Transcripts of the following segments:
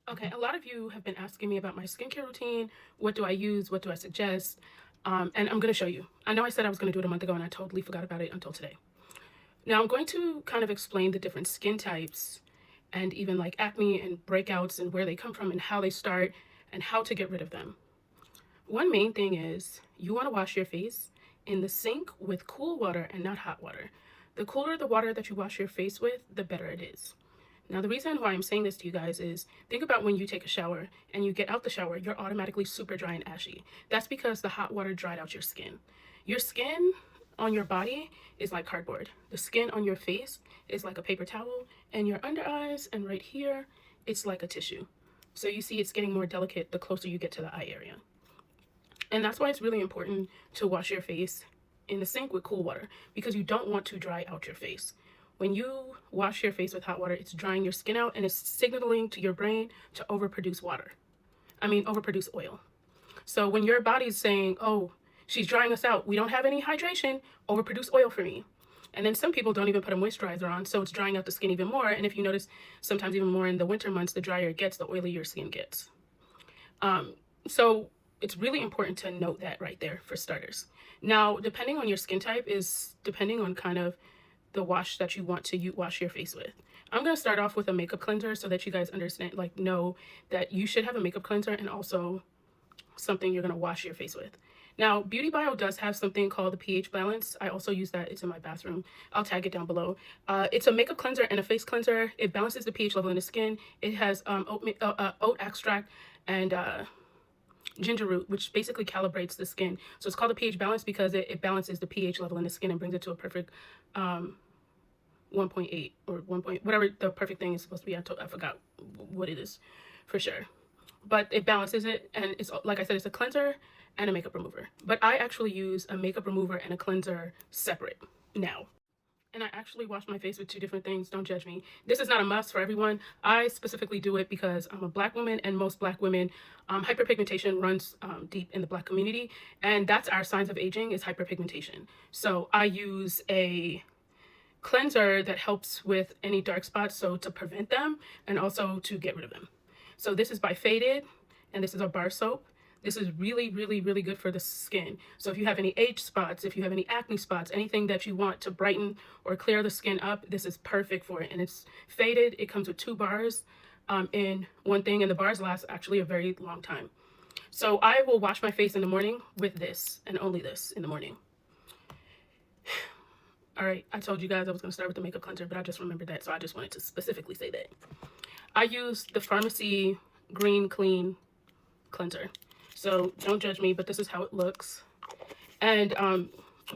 Okay, a lot of you have been asking me about my skincare routine. What do I use? What do I suggest? And I'm going to show you. I know I said I was going to do it a month ago and I totally forgot about it until today. Now I'm going to kind of explain the different skin types and even like acne and breakouts and where they come from and how they start and how to get rid of them. One main thing is you want to wash your face in the sink with cool water and not hot water. The cooler the water that you wash your face with, the better it is. Now, the reason why I'm saying this to you guys is think about when you take a shower and you get out the shower, you're automatically super dry and ashy. That's because the hot water dried out your skin. Your skin on your body is like cardboard. The skin on your face is like a paper towel, and your under eyes and right here, it's like a tissue. So you see it's getting more delicate the closer you get to the eye area. And that's why it's really important to wash your face in the sink with cool water, because you don't want to dry out your face. When you wash your face with hot water, it's drying your skin out and it's signaling to your brain to overproduce overproduce oil. So when your body's saying, oh, she's drying us out, we don't have any hydration, overproduce oil for me. And then some people don't even put a moisturizer on, so it's drying out the skin even more. And if you notice, sometimes even more in the winter months, the drier it gets, the oilier your skin gets. So it's really important to note that right there for starters. Now, depending on your skin type is depending on kind of the wash that you want to wash your face with. I'm going to start off with a makeup cleanser so that you guys understand, like, know that you should have a makeup cleanser and also something you're going to wash your face with. Now, Beauty Bio does have something called the pH balance. I also use that. It's in my bathroom. I'll tag it down below. It's a makeup cleanser and a face cleanser. It balances the pH level in the skin. It has oat extract and ginger root, which basically calibrates the skin. So it's called the pH balance because it balances the pH level in the skin and brings it to a perfect 1.8 or 1 point, whatever the perfect thing is supposed to be. I forgot what it is for sure. But it balances it, and it's, like I said, it's a cleanser and a makeup remover. But I actually use a makeup remover and a cleanser separate now. And I actually wash my face with two different things. Don't judge me. This is not a must for everyone. I specifically do it because I'm a black woman, and most black women, hyperpigmentation runs deep in the black community, and that's our signs of aging is hyperpigmentation. So I use a cleanser that helps with any dark spots, so to prevent them and also to get rid of them. So this is by Faded, and this is a bar soap. This is really, really, really good for the skin. So if you have any age spots, if you have any acne spots, anything that you want to brighten or clear the skin up, this is perfect for it. And it's Faded. It comes with 2 bars in one thing, and the bars last actually a very long time. So I will wash my face in the morning with this, and only this in the morning. All right, I told you guys I was going to start with the makeup cleanser, but I just remembered that, so I just wanted to specifically say that. I use the Pharmacy Green Clean Cleanser. So don't judge me, but this is how it looks. And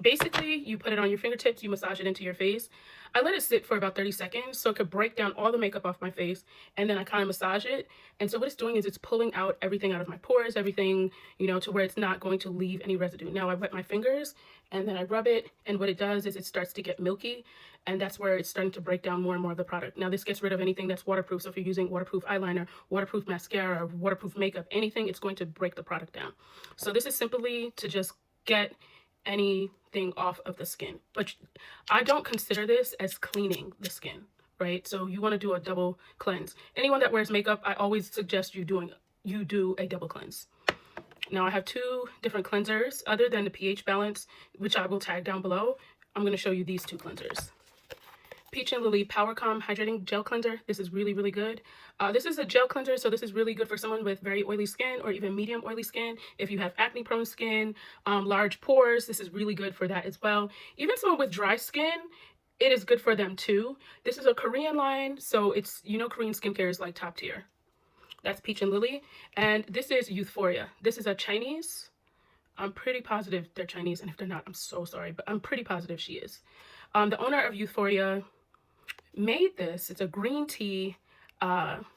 basically, you put it on your fingertips, you massage it into your face. I let it sit for about 30 seconds so it could break down all the makeup off my face, and then I kind of massage it. And so what it's doing is it's pulling out everything out of my pores, everything, you know, to where it's not going to leave any residue. Now I wet my fingers and then I rub it, and what it does is it starts to get milky, and that's where it's starting to break down more and more of the product. Now this gets rid of anything that's waterproof. So if you're using waterproof eyeliner, waterproof mascara, waterproof makeup, anything, it's going to break the product down. So this is simply to just get anything off of the skin, but I don't consider this as cleaning the skin, right? So you want to do a double cleanse. Anyone that wears makeup, I always suggest you do a double cleanse. Now I have 2 different cleansers other than the pH balance, which I will tag down below. I'm going to show you these 2 cleansers. Peach and Lily Power Calm Hydrating Gel Cleanser. This is really, really good. This is a gel cleanser, so this is really good for someone with very oily skin or even medium oily skin. If you have acne prone skin, large pores, this is really good for that as well. Even someone with dry skin, it is good for them too. This is a Korean line, so it's, you know, Korean skincare is like top tier. That's Peach and Lily. And this is Euphoria. This is a Chinese. I'm pretty positive they're Chinese, and if they're not, I'm so sorry, but I'm pretty positive she is. The owner of Euphoria made this. It's a green tea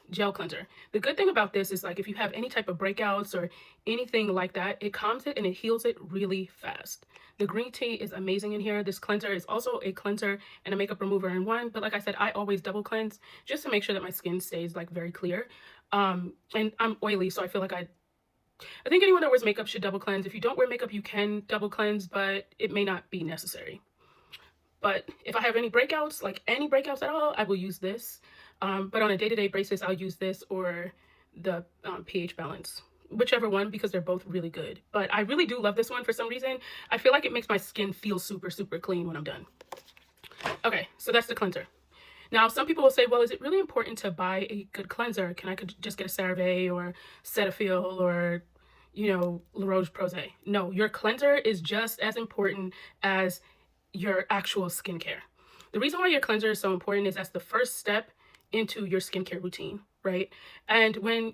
gel cleanser. The good thing about this is, like, if you have any type of breakouts or anything like that, it calms it and it heals it really fast. The green tea is amazing in here. This cleanser is also a cleanser and a makeup remover in one, but like I said, I always double cleanse just to make sure that my skin stays like very clear. And I'm oily, so I feel like I think anyone that wears makeup should double cleanse. If you don't wear makeup, you can double cleanse, but it may not be necessary. But if I have any breakouts, like any breakouts at all, I will use this. But on a day-to-day basis, I'll use this or the pH balance, whichever one, because they're both really good. But I really do love this one for some reason. I feel like it makes my skin feel super, super clean when I'm done. Okay, so that's the cleanser. Now, some people will say, well, is it really important to buy a good cleanser? Can I just get a CeraVe or Cetaphil or, you know, La Roche-Posay? No, your cleanser is just as important as your actual skincare. The reason why your cleanser is so important is that's the first step into your skincare routine, right? And when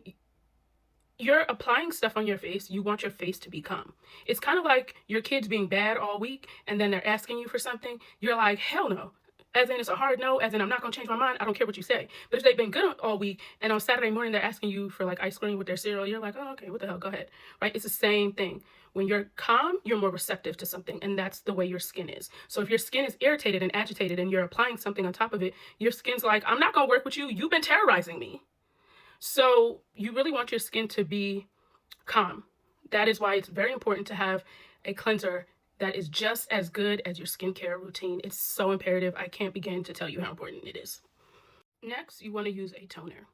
you're applying stuff on your face, you want your face to be calm. It's kind of like your kids being bad all week and then they're asking you for something. You're like, hell no. As in, it's a hard no, as in, I'm not going to change my mind. I don't care what you say. But if they've been good all week and on Saturday morning they're asking you for like ice cream with their cereal, you're like, oh, okay, what the hell, go ahead, right? It's the same thing. When you're calm, you're more receptive to something, and that's the way your skin is. So if your skin is irritated and agitated and you're applying something on top of it, your skin's like, I'm not going to work with you. You've been terrorizing me. So you really want your skin to be calm. That is why it's very important to have a cleanser that is just as good as your skincare routine. It's so imperative. I can't begin to tell you how important it is. Next, you want to use a toner,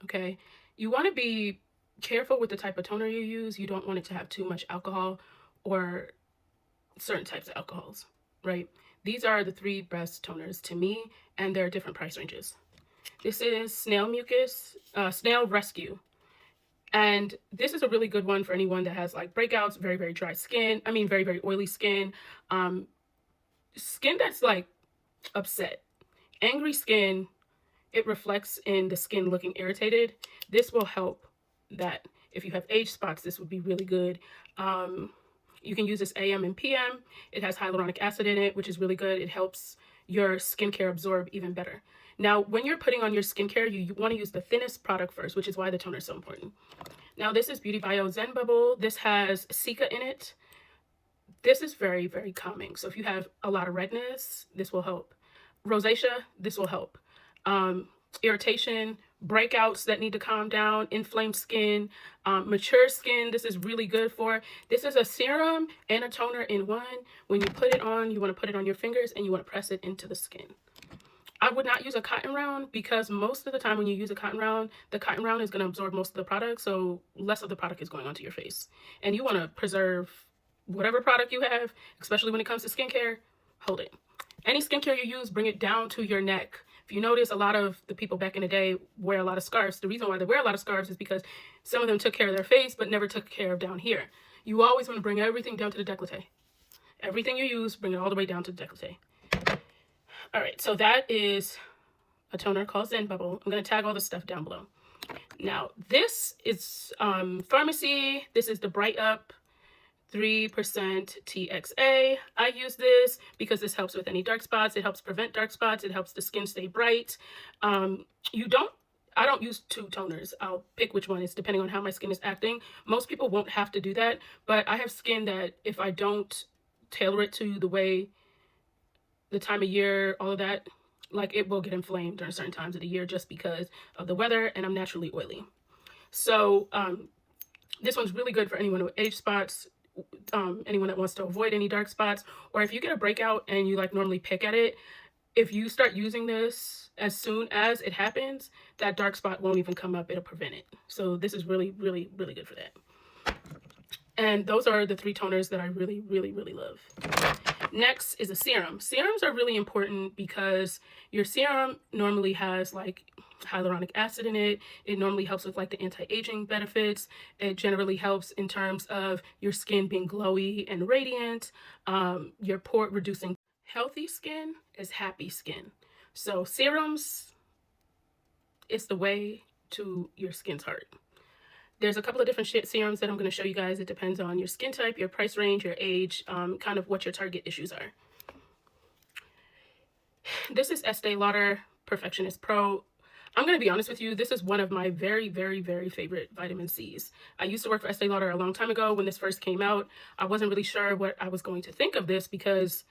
okay? You want to be careful with the type of toner you use. You don't want it to have too much alcohol or certain types of alcohols, right? These are the 3 best toners to me, and there are different price ranges. This is Snail Rescue. And this is a really good one for anyone that has like breakouts, very, very dry skin. I mean, very, very oily skin. Skin that's like upset. Angry skin, it reflects in the skin looking irritated. This will help that. If you have age spots, this would be really good. You can use this AM and PM. It has hyaluronic acid in it, which is really good. It helps your skincare absorb even better. Now, when you're putting on your skincare, you want to use the thinnest product first, which is why the toner is so important. Now, this is Beauty Bio Zen Bubble. This has Cica in it. This is very, very calming. So if you have a lot of redness, this will help. Rosacea, this will help. Irritation, breakouts that need to calm down, inflamed skin, mature skin, this is really good for. This is a serum and a toner in one. When you put it on, you want to put it on your fingers and you want to press it into the skin. I would not use a cotton round because most of the time when you use a cotton round, the cotton round is going to absorb most of the product, so less of the product is going onto your face. And you want to preserve whatever product you have, especially when it comes to skincare, hold it. Any skincare you use, bring it down to your neck. If you notice, a lot of the people back in the day wear a lot of scarves. The reason why they wear a lot of scarves is because some of them took care of their face but never took care of down here. You always want to bring everything down to the décolleté. Everything you use, bring it all the way down to the décolleté. All right, so that is a toner called Zen Bubble. I'm going to tag all the stuff down below. Now, this is Pharmacy. This is the Bright Up 3% TXA. I use this because this helps with any dark spots. It helps prevent dark spots. It helps the skin stay bright. I don't use 2 toners. I'll pick which one is depending on how my skin is acting. Most people won't have to do that, but I have skin that if I don't tailor it to the way, the time of year, all of that, like it will get inflamed during certain times of the year just because of the weather, and I'm naturally oily. So this one's really good for anyone with age spots, anyone that wants to avoid any dark spots, or if you get a breakout and you like normally pick at it, if you start using this as soon as it happens, that dark spot won't even come up. It'll prevent it. So this is really, really, really good for that. And those are the 3 toners that I really, really, really love. Next is a serum. Serums are really important because your serum normally has like hyaluronic acid in it. It normally helps with like the anti-aging benefits. It generally helps in terms of your skin being glowy and radiant, your pore reducing. Healthy skin is happy skin. So serums is the way to your skin's heart. There's a couple of different serums that I'm going to show you guys. It depends on your skin type, your price range, your age, kind of what your target issues are. This is Estee Lauder Perfectionist Pro. I'm going to be honest with you. This is one of my very, very, very favorite vitamin C's. I used to work for Estee Lauder a long time ago when this first came out. I wasn't really sure what I was going to think of this because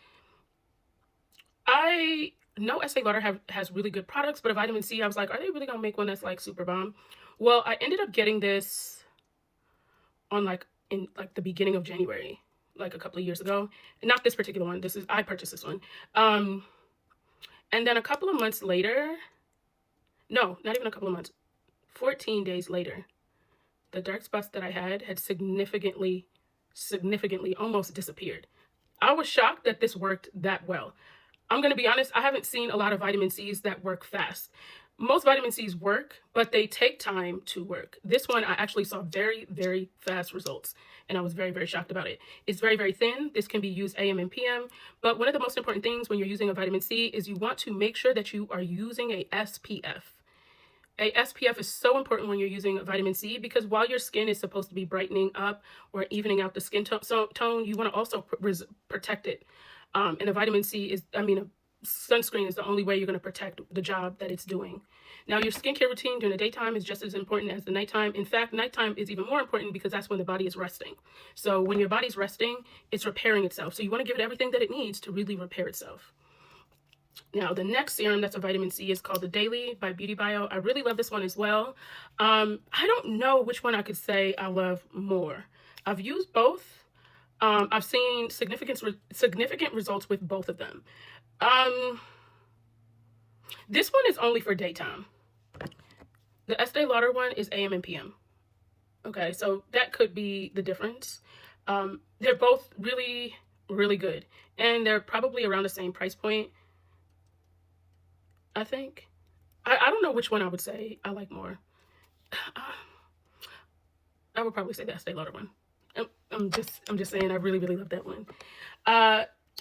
I know Estee Lauder has really good products, but a vitamin C, I was like, are they really going to make one that's like super bomb? Well, I ended up getting this on in the beginning of January, like a couple of years ago. Not this particular one. I purchased this one. And then a couple of months later, no, not even a couple of months, 14 days later, the dark spots that I had significantly almost disappeared. I was shocked that this worked that well. I'm going to be honest, I haven't seen a lot of vitamin C's that work fast. Most vitamin C's work, but they take time to work. This one, I actually saw very, very fast results, and I was very, very shocked about it. It's very, very thin. This can be used AM and PM, but one of the most important things when you're using a vitamin C is you want to make sure that you are using a SPF. A SPF is so important when you're using vitamin C, because while your skin is supposed to be brightening up or evening out the skin tone, you want to also protect it. And a vitamin C is, a sunscreen is the only way you're going to protect the job that it's doing. Now, your skincare routine during the daytime is just as important as the nighttime. In fact, nighttime is even more important because that's when the body is resting. So when your body's resting, it's repairing itself. So you want to give it everything that it needs to really repair itself. Now, the next serum that's a vitamin C is called the Daily by Beauty Bio. I really love this one as well. I don't know which one I could say I love more. I've used both. I've seen significant results with both of them. This one is only for daytime. The Estee Lauder one is AM and PM. Okay, so that could be the difference. They're both really, really good. And they're probably around the same price point, I think. I don't know which one I would say I like more. I would probably say the Estee Lauder one. I'm just saying I really, really love that one.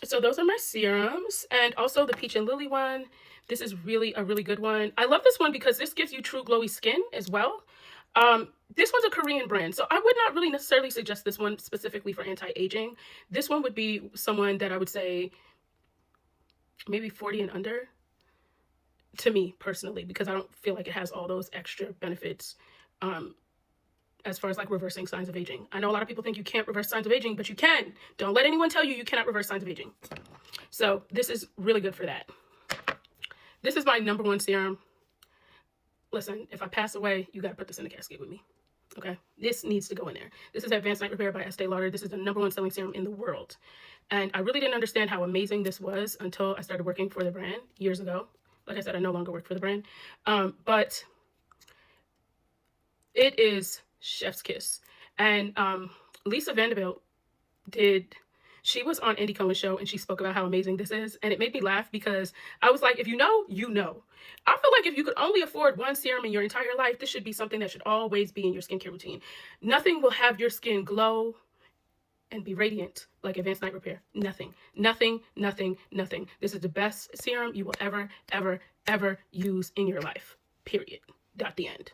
So those are my serums, and also the Peach and Lily one. This is really a really good one. I love this one because this gives you true glowy skin as well. This one's a Korean brand, so I would not really necessarily suggest this one specifically for anti-aging. This one would be someone that I would say maybe 40 and under, to me personally, because I don't feel like it has all those extra benefits as far as like reversing signs of aging. I know a lot of people think you can't reverse signs of aging, but you can. Don't let anyone tell you you cannot reverse signs of aging. So this is really good for that. This is my #1 serum. Listen, if I pass away, you got to put this in a casket with me. Okay? This needs to go in there. This is Advanced Night Repair by Estee Lauder. This is the #1 selling serum in the world. And I really didn't understand how amazing this was until I started working for the brand years ago. Like I said, I no longer work for the brand. But it is chef's kiss. And Lisa Vanderbilt she was on Andy Cohen's show, and she spoke about how amazing this is. And it made me laugh because I was like, if you know, you know. I feel like if you could only afford one serum in your entire life, this should be something that should always be in your skincare routine. Nothing will have your skin glow and be radiant like Advanced Night Repair. Nothing, nothing, nothing, nothing. This is the best serum you will ever, ever, ever use in your life. Period. The end.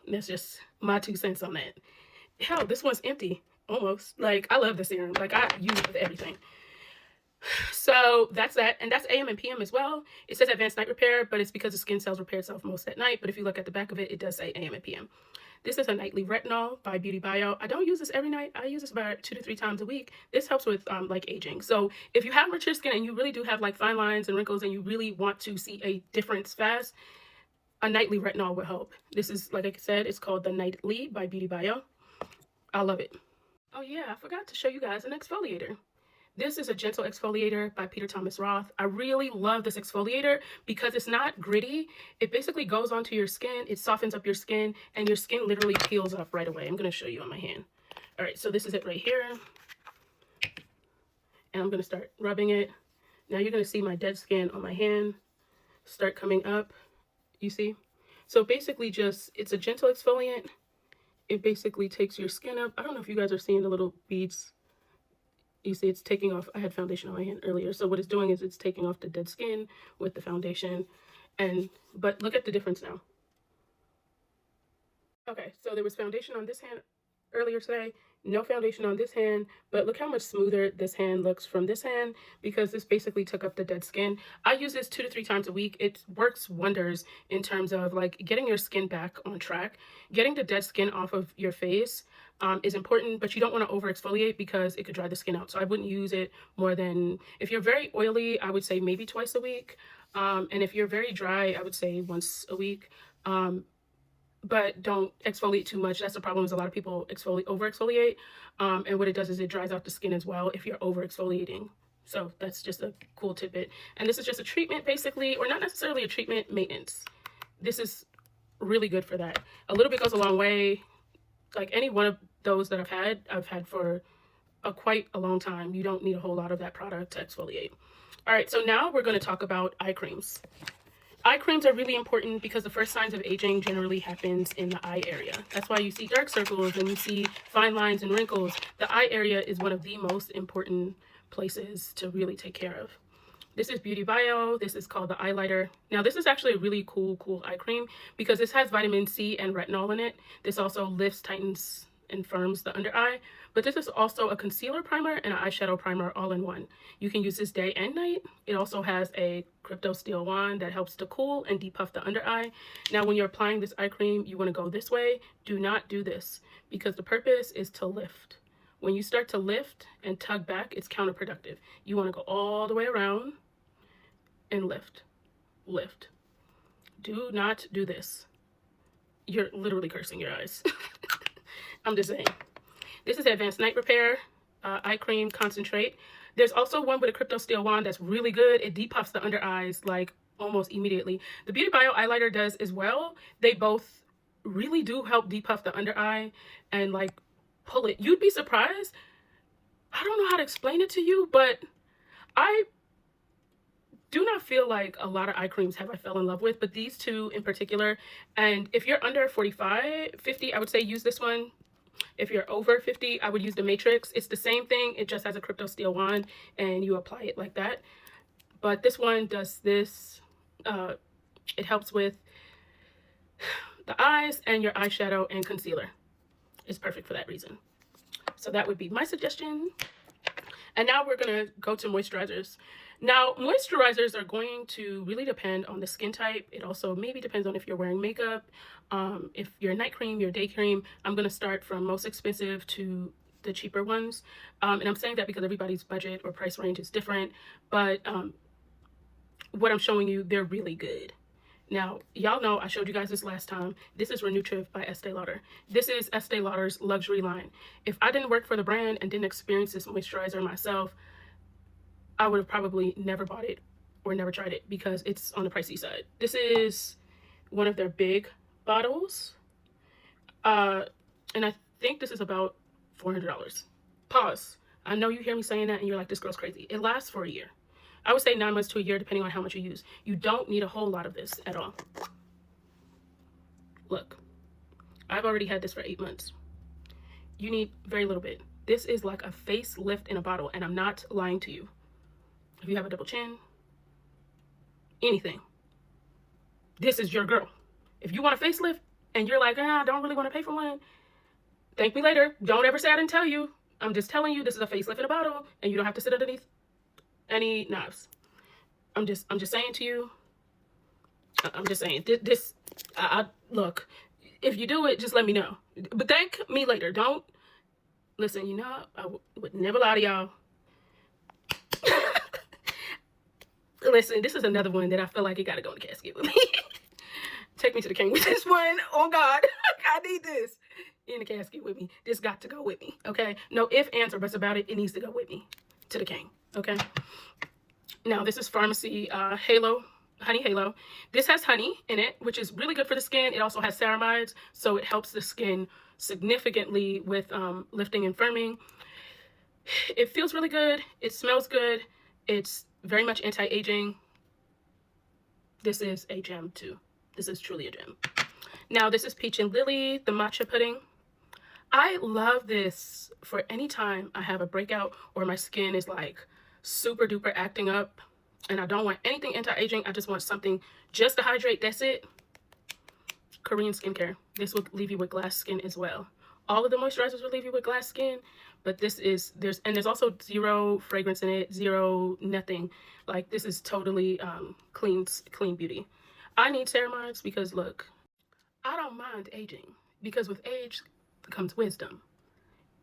That's just my 2 cents on that. Hell, this one's empty. Almost. Like, I love the serum. Like, I use it with everything. So that's that. And that's AM and PM as well. It says Advanced Night Repair, but it's because the skin cells repair itself most at night. But if you look at the back of it, it does say AM and PM. This is a nightly retinol by Beauty Bio. I don't use this every night. I use this about 2 to 3 times a week. This helps with like aging. So if you have mature skin and you really do have like fine lines and wrinkles and you really want to see a difference fast, a nightly retinol will help. This is, like I said, it's called the Nightly by Beauty Bio. I love it. Oh yeah, I forgot to show you guys an exfoliator. This is a gentle exfoliator by Peter Thomas Roth. I really love this exfoliator because it's not gritty. It basically goes onto your skin, it softens up your skin, and your skin literally peels up right away. I'm going to show you on my hand. All right, so this is it right here. And I'm going to start rubbing it. Now you're going to see my dead skin on my hand start coming up. You see? So basically it's a gentle exfoliant. It basically takes your skin up. I don't know if you guys are seeing the little beads. You see it's taking off. I had foundation on my hand earlier. So what it's doing is it's taking off the dead skin with the foundation. But look at the difference now. Okay, so there was foundation on this hand earlier today. No foundation on this hand, but look how much smoother this hand looks from this hand because this basically took up the dead skin. I use this 2 to 3 times a week. It works wonders in terms of like getting your skin back on track. Getting the dead skin off of your face is important, but you don't want to over exfoliate because it could dry the skin out. So I wouldn't use it more than, if you're very oily, I would say maybe twice a week. And if you're very dry, I would say once a week. But don't exfoliate too much. That's the problem, is a lot of people over exfoliate. And what it does is it dries out the skin as well if you're over exfoliating. So that's just a cool tidbit. And this is just a treatment basically, or not necessarily a treatment, maintenance. This is really good for that. A little bit goes a long way. Like any one of those that I've had for quite a long time. You don't need a whole lot of that product to exfoliate. All right, so now we're going to talk about eye creams. Eye creams are really important because the first signs of aging generally happens in the eye area. That's why you see dark circles and you see fine lines and wrinkles. The eye area is one of the most important places to really take care of. This is Beauty Bio. This is called the Eyelighter. Now, this is actually a really cool eye cream because this has vitamin C and retinol in it. This also lifts, tightens, and firms the under eye. But this is also a concealer primer and an eyeshadow primer all in one. You can use this day and night. It also has a crypto steel wand that helps to cool and depuff the under eye. Now, when you're applying this eye cream, you want to go this way. Do not do this because the purpose is to lift. When you start to lift and tug back, it's counterproductive. You want to go all the way around and lift. Lift. Do not do this. You're literally cursing your eyes. I'm just saying. This is Advanced Night Repair Eye Cream Concentrate. There's also one with a crypto steel wand that's really good. It depuffs the under eyes like almost immediately. The Beauty Bio eyeliner does as well. They both really do help depuff the under eye and like pull it. You'd be surprised. I don't know how to explain it to you, but I do not feel like a lot of eye creams I fell in love with, but these two in particular. And if you're under 45, 50, I would say use this one. If you're over 50, I would use the Matrix. It's the same thing. It just has a crypto steel wand and you apply it like that. But this one does this. It helps with the eyes and your eyeshadow and concealer. It's perfect for that reason. So that would be my suggestion. And now we're going to go to moisturizers. Now, moisturizers are going to really depend on the skin type. It also maybe depends on if you're wearing makeup, if you're a night cream, your day cream. I'm going to start from most expensive to the cheaper ones. And I'm saying that because everybody's budget or price range is different. But what I'm showing you, they're really good. Now, y'all know I showed you guys this last time. This is Renutriv by Estee Lauder. This is Estee Lauder's luxury line. If I didn't work for the brand and didn't experience this moisturizer myself, I would have probably never bought it or never tried it because it's on the pricey side. This is one of their big bottles. And I think this is about $400. Pause. I know you hear me saying that and you're like, this girl's crazy. It lasts for a year. I would say 9 months to a year, depending on how much you use. You don't need a whole lot of this at all. Look, I've already had this for 8 months. You need very little bit. This is like a facelift in a bottle, and I'm not lying to you. If you have a double chin, anything, this is your girl. If you want a facelift and you're like, I don't really want to pay for one, thank me later. Don't ever say I didn't tell you. I'm just telling you this is a facelift in a bottle, and you don't have to sit underneath any knives. I'm just saying to you. I'm just saying this. Look, if you do it, just let me know. But thank me later. Don't listen. You know, I would never lie to y'all. Listen, this is another one that I feel like it got to go in the casket with me. Take me to the king with this one. Oh God, I need this in the casket with me. This got to go with me. Okay. No ifs, ands, or buts about it. It needs to go with me to the king. Okay. Now this is Pharmacy Halo, Honey Halo. This has honey in it, which is really good for the skin. It also has ceramides, so it helps the skin significantly with lifting and firming. It feels really good. It smells good. It's very much anti-aging. This is a gem too. This is truly a gem. Now this is Peach and Lily, the matcha pudding. I love this for any time I have a breakout or my skin is like super duper acting up and I don't want anything anti-aging. I just want something just to hydrate. That's it. Korean skincare. This will leave you with glass skin as well. All of the moisturizers will leave you with glass skin, but this is, there's also zero fragrance in it, zero nothing. Like this is totally clean beauty. I need ceramides because look, I don't mind aging because with age comes wisdom.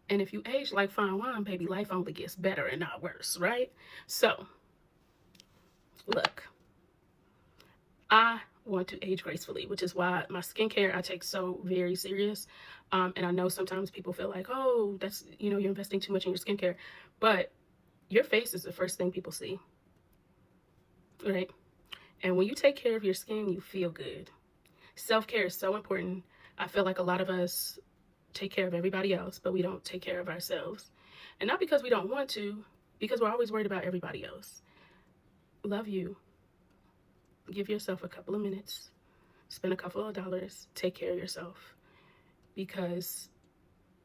And if you age like fine wine, baby, life only gets better and not worse, right? So, look, I want to age gracefully, which is why my skincare I take so very serious. And I know sometimes people feel like, oh, that's, you know, you're investing too much in your skincare. But your face is the first thing people see, right? And when you take care of your skin, you feel good. Self-care is so important. I feel like a lot of us take care of everybody else, but we don't take care of ourselves. And not because we don't want to, because we're always worried about everybody else. Love you. Give yourself a couple of minutes. Spend a couple of dollars. Take care of yourself. Because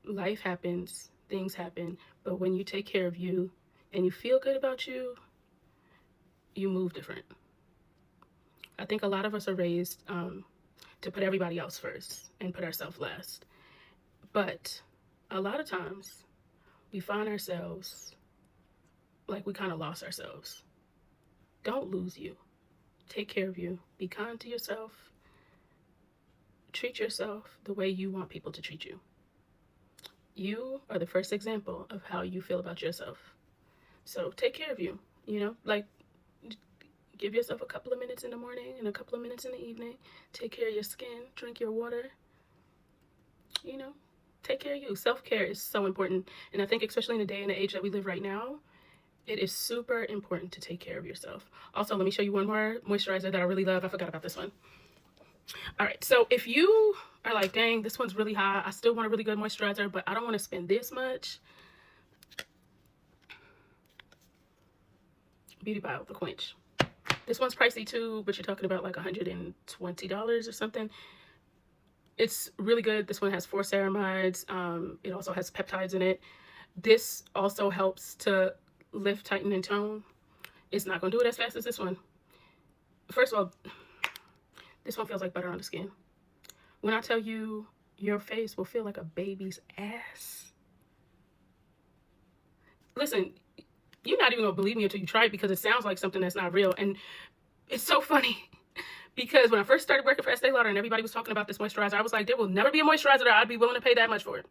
life happens, things happen, but when you take care of you and you feel good about you, you move different. I think a lot of us are raised to put everybody else first and put ourselves last. But a lot of times we find ourselves like we kind of lost ourselves. Don't lose you. Take care of you. Be kind to yourself. Treat yourself the way you want people to treat you. You are the first example of how you feel about yourself. So take care of you, you know, like give yourself a couple of minutes in the morning and a couple of minutes in the evening. Take care of your skin, drink your water, you know, take care of you. Self-care is so important. And I think especially in the day and the age that we live right now, it is super important to take care of yourself. Also, let me show you one more moisturizer that I really love. I forgot about this one. All right, so if you are like, dang, this one's really high, I still want a really good moisturizer, but I don't want to spend this much. Beauty Bio, the Quench. This one's pricey too, but you're talking about like $120 or something. It's really good. This one has 4 ceramides. It also has peptides in it. This also helps to lift, tighten, and tone. It's not gonna do it as fast as this one. First of all, this one feels like butter on the skin. When I tell you, your face will feel like a baby's ass. Listen, you're not even gonna believe me until you try it, because it sounds like something that's not real. And it's so funny because when I first started working for Estee Lauder and everybody was talking about this moisturizer, I was like, there will never be a moisturizer that I'd be willing to pay that much for it.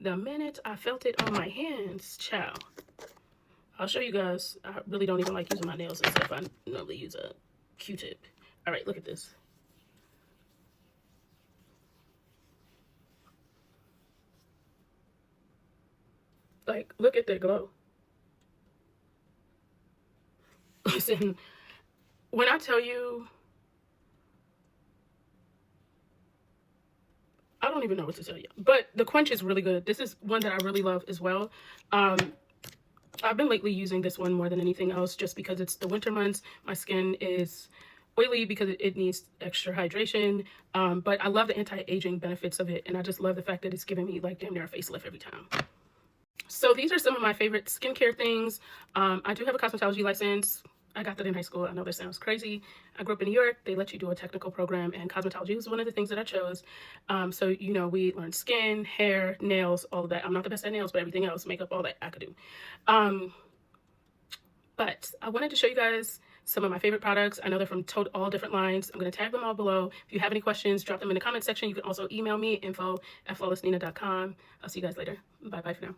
The minute I felt it on my hands, chow. I'll show you guys. I really don't even like using my nails and stuff. I normally use a Q-tip. All right, look at this. Like, look at that glow. Listen, when I tell you, I don't even know what to tell you, but the Quench is really good. This is one that I really love as well. I've been lately using this one more than anything else, just because it's the winter months. My skin is oily because it needs extra hydration, but I love the anti-aging benefits of it, and I just love the fact that it's giving me like damn near a facelift every time. So these are some of my favorite skincare things. I do have a cosmetology license. I got that in high school. I know this sounds crazy. I grew up in New York. They let you do a technical program, and cosmetology was one of the things that I chose. So, you know, we learned skin, hair, nails, all of that. I'm not the best at nails, but everything else, makeup, all that I could do. But I wanted to show you guys some of my favorite products. I know they're from all different lines. I'm going to tag them all below. If you have any questions, drop them in the comment section. You can also email me, info@flawlessnina.com. I'll see you guys later. Bye-bye for now.